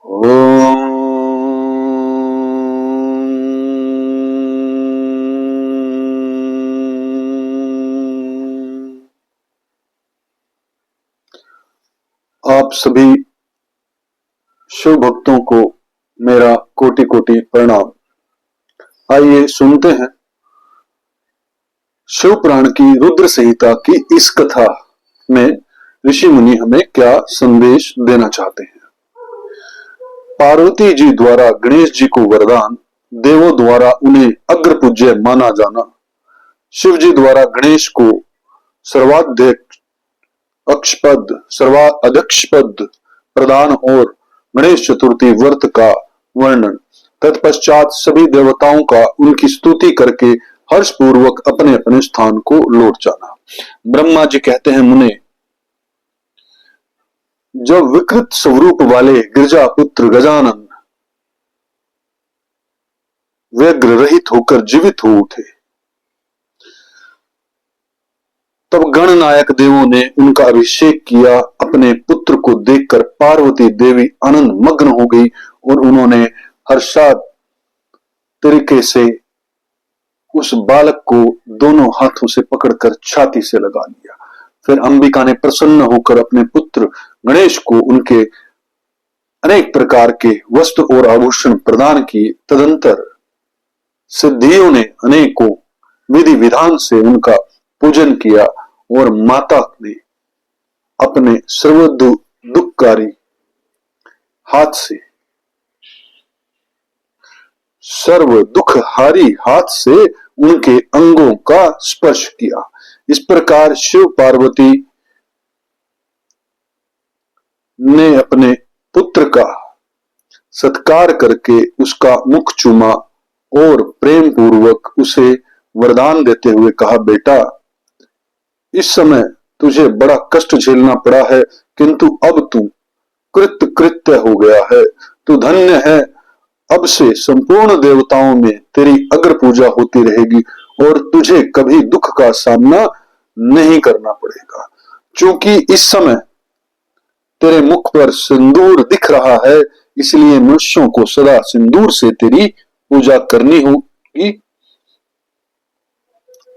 ओम। आप सभी शिव भक्तों को मेरा कोटि कोटि प्रणाम। आइए सुनते हैं शिव पुराण की रुद्र संहिता की इस कथा में ऋषि मुनि हमें क्या संदेश देना चाहते हैं। पार्वती जी द्वारा गणेश जी को वरदान, देवों द्वारा उन्हें अग्र पूज्य माना जाना, शिव जी द्वारा गणेश को सर्वाध्यक्ष पद प्रदान और गणेश चतुर्थी व्रत का वर्णन। तत्पश्चात सभी देवताओं का उनकी स्तुति करके हर्ष पूर्वक अपने अपने स्थान को लौट जाना। ब्रह्मा जी कहते हैं, मुने, जब विकृत स्वरूप वाले गिरजा पुत्र गजानन व्यग्र रहित होकर जीवित हो उठे, तब गणनायक देवों ने उनका अभिषेक किया। अपने पुत्र को देखकर पार्वती देवी आनंद मग्न हो गई और उन्होंने हर्षाद तरीके से उस बालक को दोनों हाथों से पकड़कर छाती से लगा लिया। फिर अंबिका ने प्रसन्न होकर अपने पुत्र गणेश को उनके अनेक प्रकार के वस्त्र और आभूषण प्रदान किए। तदंतर सिद्धियों ने अनेकों विधि विधान से उनका पूजन किया और माता ने अपने सर्व दुखकारी सर्व दुखहारी हाथ से उनके अंगों का स्पर्श किया। इस प्रकार शिव पार्वती ने अपने पुत्र का सत्कार करके उसका मुख चूमा और प्रेम पूर्वक उसे वरदान देते हुए कहा, बेटा, इस समय तुझे बड़ा कष्ट झेलना पड़ा है, किंतु अब तू कृत्य हो गया है, तू धन्य है। अब से संपूर्ण देवताओं में तेरी अग्र पूजा होती रहेगी और तुझे कभी दुख का सामना नहीं करना पड़ेगा। क्योंकि इस समय तेरे मुख पर सिंदूर दिख रहा है, इसलिए मनुष्यों को सदा सिंदूर से तेरी पूजा करनी होगी।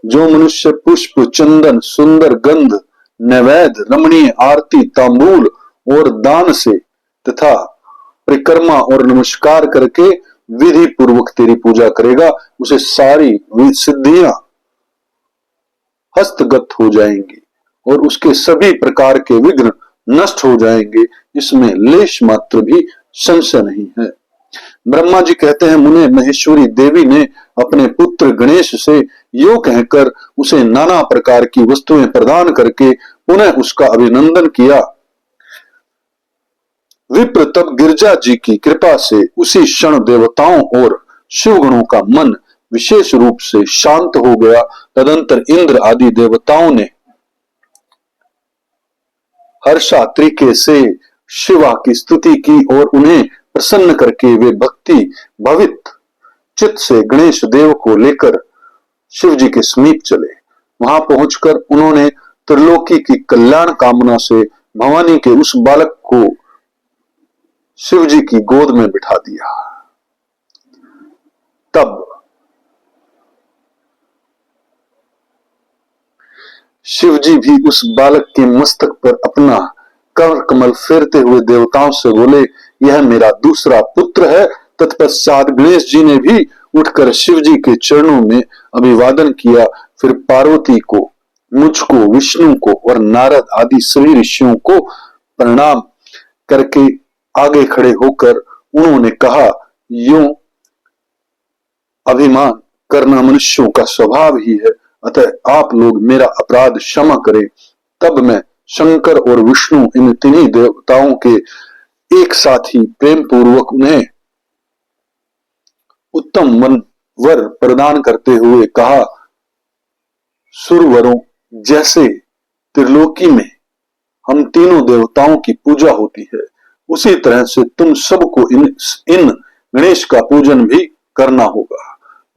जो मनुष्य पुष्प, चंदन, सुंदर गंध, नैवेद्य, रमणीय आरती, तांबूल और दान से तथा परिक्रमा और नमस्कार करके विधि पूर्वक तेरी पूजा करेगा, उसे सारी सिद्धियां हस्तगत हो जाएंगी और उसके सभी प्रकार के विघ्न नष्ट हो जाएंगे। इसमें लेश मात्र भी संशय नहीं है। ब्रह्मा जी कहते हैं, मुने, महेश्वरी देवी ने अपने पुत्र गणेश से यो कहकर उसे नाना प्रकार की वस्तुएं प्रदान करके पुनः उसका अभिनंदन किया। विप्र तब गिरजा जी की कृपा से उसी क्षण देवताओं और शिवगणों का मन विशेष रूप से शांत हो गया। तदंतर इंद्र आदि देवताओं ने हर्षा तरीके से शिवा की स्तुति की और उन्हें प्रसन्न करके वे भक्ति भवित चित्त से गणेश देव को लेकर शिव जी के समीप चले। वहां पहुंचकर उन्होंने त्रिलोकी की कल्याण कामना से भवानी के उस बालक को शिव जी की गोद में बिठा दिया। तब शिव जी भी उस बालक के मस्तक पर अपना कर कमल फेरते हुए देवताओं से बोले, यह मेरा दूसरा पुत्र है। तत्पश्चात गणेश जी ने भी उठकर शिव जी के चरणों में अभिवादन किया। फिर पार्वती को, मुझको, विष्णु को और नारद आदि सभी ऋषियों को प्रणाम करके आगे खड़े होकर उन्होंने कहा, यूं अभिमान करना मनुष्यों का स्वभाव ही है, अतः आप लोग मेरा अपराध क्षमा करें। तब मैं शंकर और विष्णु इन तीनों देवताओं के एक साथ ही प्रेम पूर्वक उन्हें उत्तम वर प्रदान करते हुए कहा, सुरवरों जैसे त्रिलोकी में हम तीनों देवताओं की पूजा होती है, उसी तरह से तुम सबको इन गणेश का पूजन भी करना होगा।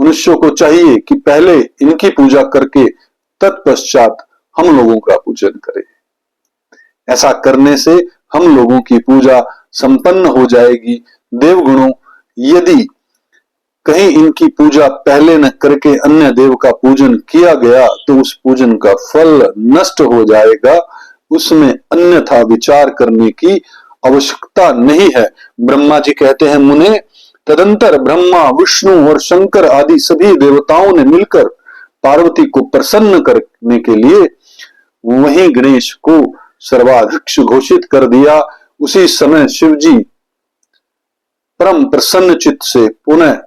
मनुष्यों को चाहिए कि पहले इनकी पूजा करके तत्पश्चात हम लोगों का पूजन करें। ऐसा करने से हम लोगों की पूजा संपन्न हो जाएगी। देवगुणों, यदि कहीं इनकी पूजा पहले न करके अन्य देव का पूजन किया गया तो उस पूजन का फल नष्ट हो जाएगा, उसमें अन्यथा विचार करने की आवश्यकता नहीं है। ब्रह्मा जी कहते हैं, मुने, तदंतर ब्रह्मा, विष्णु और शंकर आदि सभी देवताओं ने मिलकर पार्वती को प्रसन्न करने के लिए वहीं गणेश को सर्वाध्यक्ष घोषित कर दिया। उसी समय शिव जी परम प्रसन्न चित्त से पुनः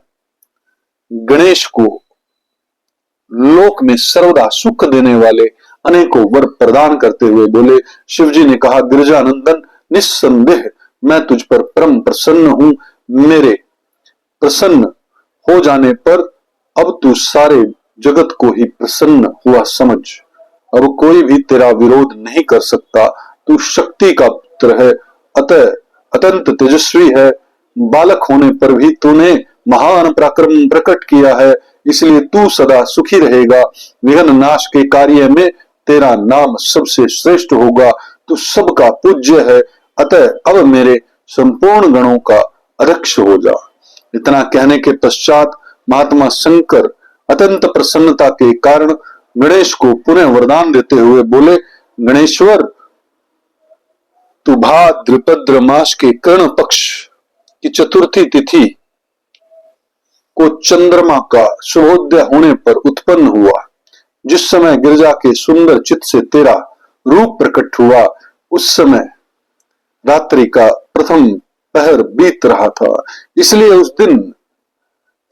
गणेश को लोक में सर्वदा सुख देने वाले अनेकों वर प्रदान करते हुए बोले। शिव जी ने कहा, गिरिजानंदन, निस्संदेह मैं तुझ पर परम प्रसन्न हूं। मेरे प्रसन्न हो जाने पर अब तू सारे जगत को ही प्रसन्न हुआ समझ। अब कोई भी तेरा विरोध नहीं कर सकता। तू शक्ति का पुत्र है, अतः अत्यंत तेजस्वी है। बालक होने पर भी तूने महान पराक्रम प्रकट किया है, इसलिए तू सदा सुखी रहेगा। विघ्न नाश के कार्य में तेरा नाम सबसे श्रेष्ठ होगा। तू सबका पूज्य है, अतः अब मेरे संपूर्ण गणों का अध्यक्ष हो जा। इतना कहने के पश्चात महात्मा शंकर अत्यंत प्रसन्नता के कारण गणेश को पुनः वरदान देते हुए बोले, गणेश्वर, तू भाद्रपद मास के कर्ण पक्ष की चतुर्थी तिथि को चंद्रमा का शुभोदय होने पर उत्पन्न हुआ। जिस समय गिरजा के सुंदर चित्त से तेरा रूप प्रकट हुआ, उस समय रात्रि का प्रथम पहर बीत रहा था। इसलिए उस दिन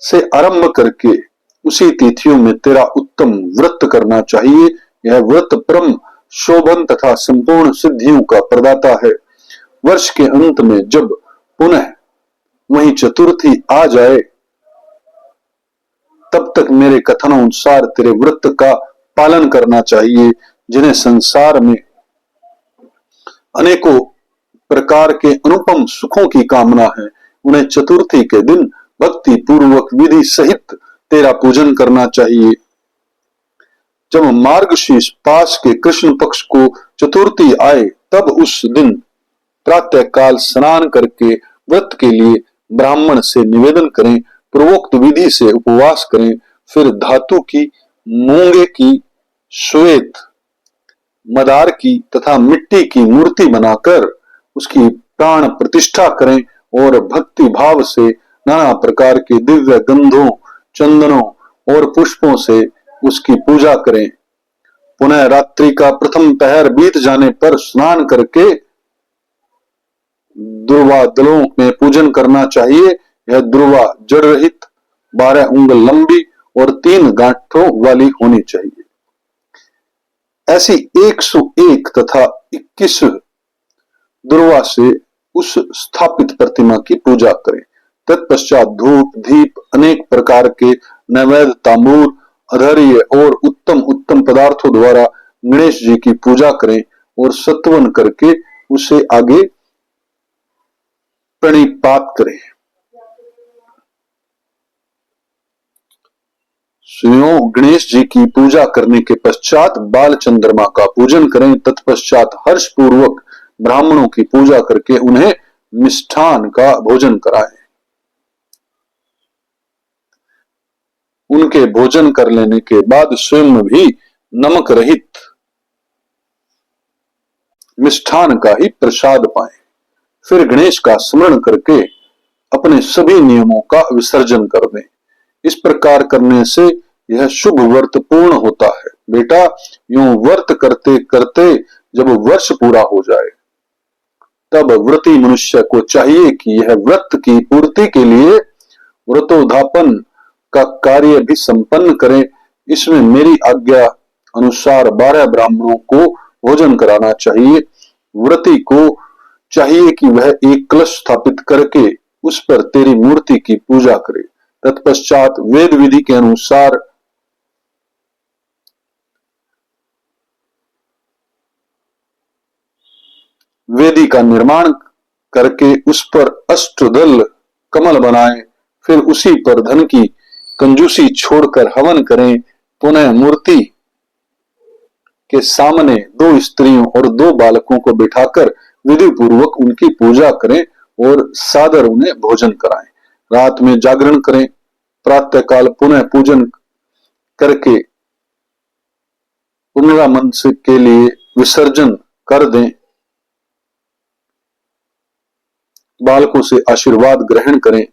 से आरंभ करके उसी तिथियों में तेरा उत्तम व्रत करना चाहिए। यह व्रत परम शोभन तथा संपूर्ण सिद्धियों का प्रदाता है। वर्ष के अंत में जब पुनः वही चतुर्थी आ जाए, तब तक मेरे कथनानुसार तेरे व्रत का पालन करना चाहिए। जिन्हें संसार में अनेकों प्रकार के अनुपम सुखों की कामना है, उन्हें चतुर्थी के दिन भक्ति पूर्वक विधि सहित तेरा पूजन करना चाहिए। जब मार्गशीर्ष पास के कृष्ण पक्ष को चतुर्थी आए, तब उस दिन प्रातः काल स्नान करके व्रत के लिए ब्राह्मण से निवेदन करें, पूर्वोक्त विधि से उपवास करें, फिर धातु की, मूंगे की, श्वेत, मदार की तथा मिट्टी की मूर्ति बनाकर उसकी प्राण प्रतिष्ठा करें और भक्ति भाव से नाना प्रकार के दिव्य गंधों, चंदनों और पुष्पों से उसकी पूजा करें। पुनः रात्रि का प्रथम पहर बीत जाने पर स्नान करके दुर्वा दलों में पूजन करना चाहिए। यह दुर्वा जड़ रहित, 12 उंगल लंबी और 3 गांठों वाली होनी चाहिए। ऐसी 101 तथा 21 दुर्वा से उस स्थापित प्रतिमा की पूजा करें। तत्पश्चात धूप दीप, अनेक प्रकार के नैवेद्य, तांबूल, अधर्य और उत्तम उत्तम पदार्थों द्वारा गणेश जी की पूजा करें और सत्वन करके उसे आगे प्रणिपात करें। गणेश जी की पूजा करने के पश्चात बाल चंद्रमा का पूजन करें। तत्पश्चात हर्ष पूर्वक ब्राह्मणों की पूजा करके उन्हें मिष्ठान का भोजन कराएं। उनके भोजन कर लेने के बाद स्वयं भी नमक रहित मिष्ठान का ही प्रसाद पाएं। फिर गणेश का स्मरण करके अपने सभी नियमों का विसर्जन कर दें। इस प्रकार करने से यह शुभ व्रत पूर्ण होता है। बेटा, यूं व्रत करते करते जब वर्ष पूरा हो जाए, तब व्रती मनुष्य को चाहिए कि यह व्रत की पूर्ति के लिए व्रतोद्यापन का कार्य भी संपन्न करें। इसमें मेरी आज्ञा अनुसार 12 ब्राह्मणों को भोजन कराना चाहिए। व्रती को चाहिए कि वह एक कलश स्थापित करके उस पर तेरी मूर्ति की पूजा करे। तत्पश्चात वेद विधि के अनुसार वेदी का निर्माण करके उस पर अष्टदल कमल बनाएं। फिर उसी पर धन की कंजूसी छोड़कर हवन करें। पुनः मूर्ति के सामने 2 स्त्रियों और 2 बालकों को बिठाकर विधि पूर्वक उनकी पूजा करें और सादर उन्हें भोजन कराएं। रात में जागरण करें, प्रातःकाल पुनः पूजन करके पुनरामन के लिए विसर्जन कर दें। बालकों से आशीर्वाद ग्रहण करें,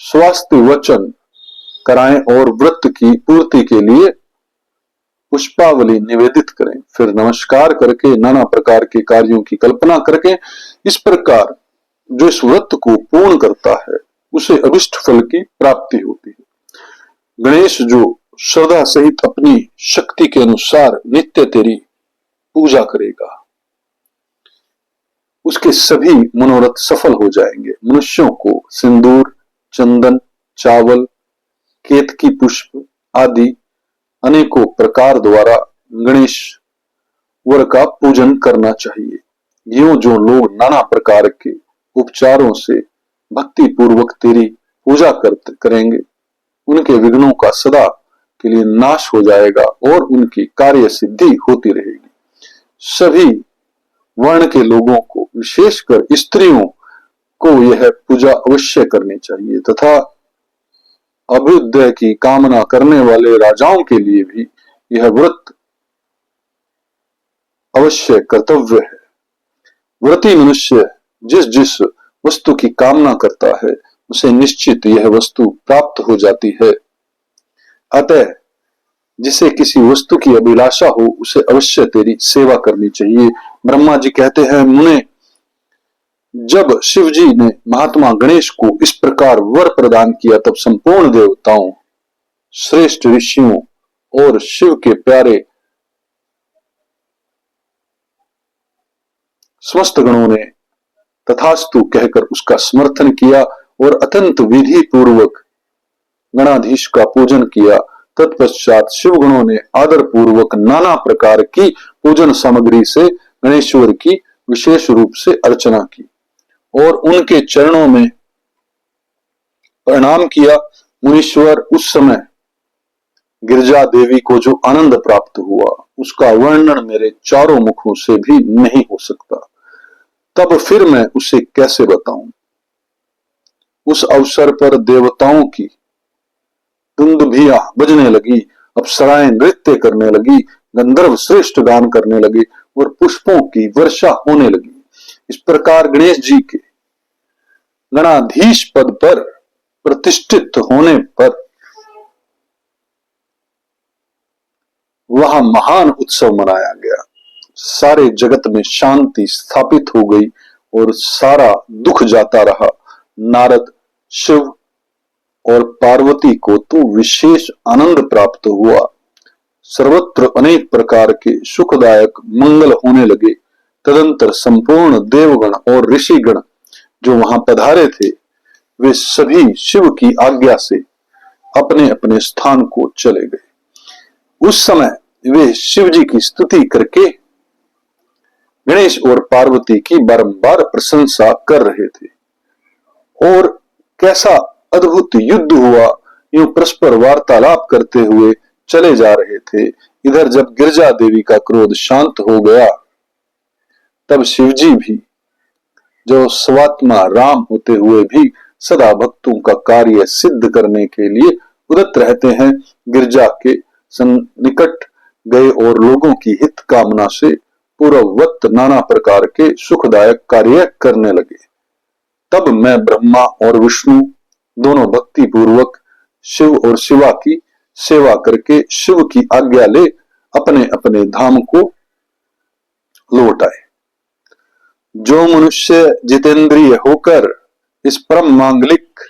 स्वास्थ्य वचन कराएं और व्रत की पूर्ति के लिए पुष्पावली निवेदित करें। फिर नमस्कार करके नाना प्रकार के कार्यों की कल्पना करके इस प्रकार जो इस व्रत को पूर्ण करता है उसे अभिष्ट फल की प्राप्ति होती है। गणेश जो श्रद्धा सहित अपनी शक्ति के अनुसार नित्य तेरी पूजा करेगा उसके सभी मनोरथ सफल हो जाएंगे। मनुष्यों को सिंदूर, चंदन, चावल, केतकी पुष्प आदि अनेकों प्रकार द्वारा गणेश वर का पूजन करना चाहिए। यूं जो लोग नाना प्रकार के उपचारों से भक्ति पूर्वक तेरी पूजा करेंगे उनके विघ्नों का सदा के लिए नाश हो जाएगा और उनकी कार्य सिद्धि होती रहेगी। सभी वर्ण के लोगों को, विशेषकर स्त्रियों को यह पूजा अवश्य करनी चाहिए तथा अभ्युदय की कामना करने वाले राजाओं के लिए भी यह व्रत अवश्य कर्तव्य है। व्रती मनुष्य जिस जिस वस्तु की कामना करता है उसे निश्चित यह वस्तु प्राप्त हो जाती है। अतः जिसे किसी वस्तु की अभिलाषा हो उसे अवश्य तेरी सेवा करनी चाहिए। ब्रह्मा जी कहते हैं, मुने, जब शिव जी ने महात्मा गणेश को इस प्रकार वर प्रदान किया तब संपूर्ण देवताओं, श्रेष्ठ ऋषियों और शिव के प्यारे समस्त गणों ने तथास्तु कहकर उसका समर्थन किया और अत्यंत विधि पूर्वक गणाधीश का पूजन किया। तत्पश्चात शिव गणों ने आदर पूर्वक नाना प्रकार की पूजन सामग्री से गणेश्वर की विशेष रूप से अर्चना की और उनके चरणों में प्रणाम किया। मुनीश्वर, उस समय गिरजा देवी को जो आनंद प्राप्त हुआ उसका वर्णन मेरे चारों मुखों से भी नहीं हो सकता। तब फिर मैं उसे कैसे बताऊं। उस अवसर पर देवताओं की दुंदुभियां बजने लगी, अप्सराएं नृत्य करने लगी, गंधर्व श्रेष्ठ गान करने लगे और पुष्पों की वर्षा होने लगी। इस प्रकार गणेश जी के गणाधीश पद पर प्रतिष्ठित होने पर वहां महान उत्सव मनाया गया। सारे जगत में शांति स्थापित हो गई और सारा दुख जाता रहा। नारद, शिव और पार्वती को तो विशेष आनंद प्राप्त हुआ। सर्वत्र अनेक प्रकार के सुखदायक मंगल होने लगे। तदंतर संपूर्ण देवगण और ऋषिगण जो वहां पधारे थे वे सभी शिव की आज्ञा से अपने अपने स्थान को चले गए। उस समय वे शिव जी की स्तुति करके गणेश और पार्वती की बारंबार प्रशंसा कर रहे थे और कैसा अद्भुत युद्ध हुआ यूं परस्पर वार्तालाप करते हुए चले जा रहे थे। इधर जब गिरजा देवी का क्रोध शांत हो गया तब शिवजी भी जो स्वात्मा राम होते हुए भी सदा भक्तों का कार्य सिद्ध करने के लिए उदत रहते हैं, गिरजा के निकट गए और लोगों की हित कामना से पूर्ववत नाना प्रकार के सुखदायक कार्य करने लगे। तब मैं ब्रह्मा और विष्णु दोनों भक्ति पूर्वक शिव और शिवा की सेवा करके शिव की आज्ञा ले अपने अपने धाम को लौट आए। जो मनुष्य जितेंद्रिय होकर इस परम मांगलिक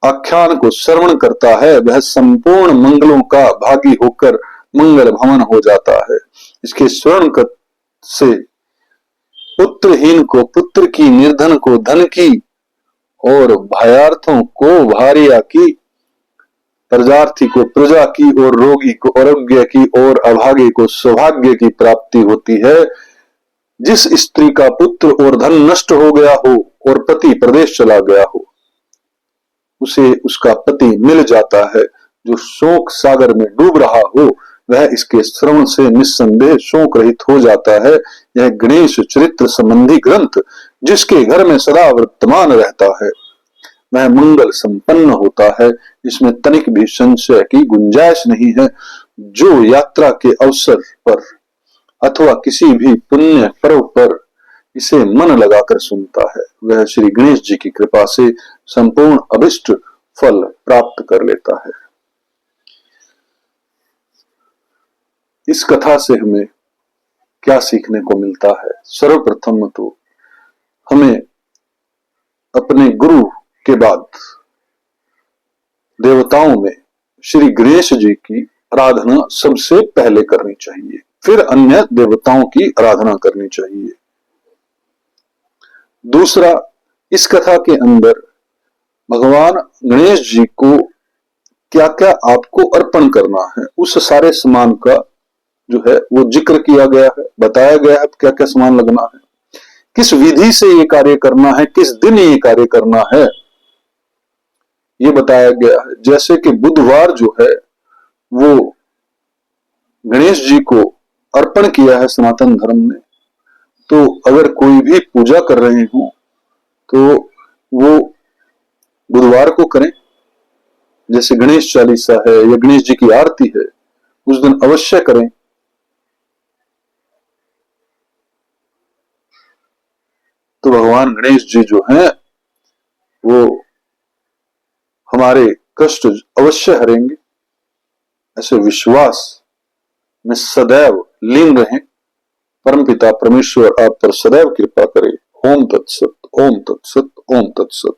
आख्यान को श्रवण करता है वह संपूर्ण मंगलों का भागी होकर मंगल भवन हो जाता है। इसके श्रवण से पुत्रहीन को पुत्र की, निर्धन को धन की और भायार्थों को भार्या की, प्रजार्थी को प्रजा की और रोगी को आरोग्य की और अभागे को सौभाग्य की प्राप्ति होती है। जिस स्त्री का पुत्र और धन नष्ट हो गया हो और पति प्रदेश चला गया हो उसे उसका पति मिल जाता है। जो शोक सागर में डूब रहा हो वह इसके श्रवण से निस्संदेह शोक रहित हो जाता है। यह गणेश चरित्र संबंधी ग्रंथ जिसके घर में सदा वर्तमान रहता है वह मंगल संपन्न होता है, इसमें तनिक भी संशय की गुंजाइश नहीं है। जो यात्रा के अवसर पर अथवा किसी भी पुण्य पर्व पर इसे मन लगाकर सुनता है वह श्री गणेश जी की कृपा से संपूर्ण अभिष्ट फल प्राप्त कर लेता है। इस कथा से हमें क्या सीखने को मिलता है? सर्वप्रथम तो हमें अपने गुरु के बाद देवताओं में श्री गणेश जी की आराधना सबसे पहले करनी चाहिए, फिर अन्य देवताओं की आराधना करनी चाहिए। दूसरा, इस कथा के अंदर भगवान गणेश जी को क्या क्या आपको अर्पण करना है उस सारे सामान का जो है वो जिक्र किया गया है, बताया गया है क्या क्या सामान लगना है, किस विधि से ये कार्य करना है, किस दिन ये कार्य करना है, ये बताया गया है। जैसे कि बुधवार जो है वो गणेश जी को अर्पण किया है सनातन धर्म ने, तो अगर कोई भी पूजा कर रहे हो तो वो बुधवार को करें। जैसे गणेश चालीसा है या गणेश जी की आरती है उस दिन अवश्य करें। तो भगवान गणेश जी जो हैं वो हमारे कष्ट अवश्य हरेंगे, ऐसे विश्वास में सदैव लीन रहें। परमपिता परमेश्वर आप पर सदैव कृपा करे। ओम तत्सत, ओम तत्सत, ओम तत्सत।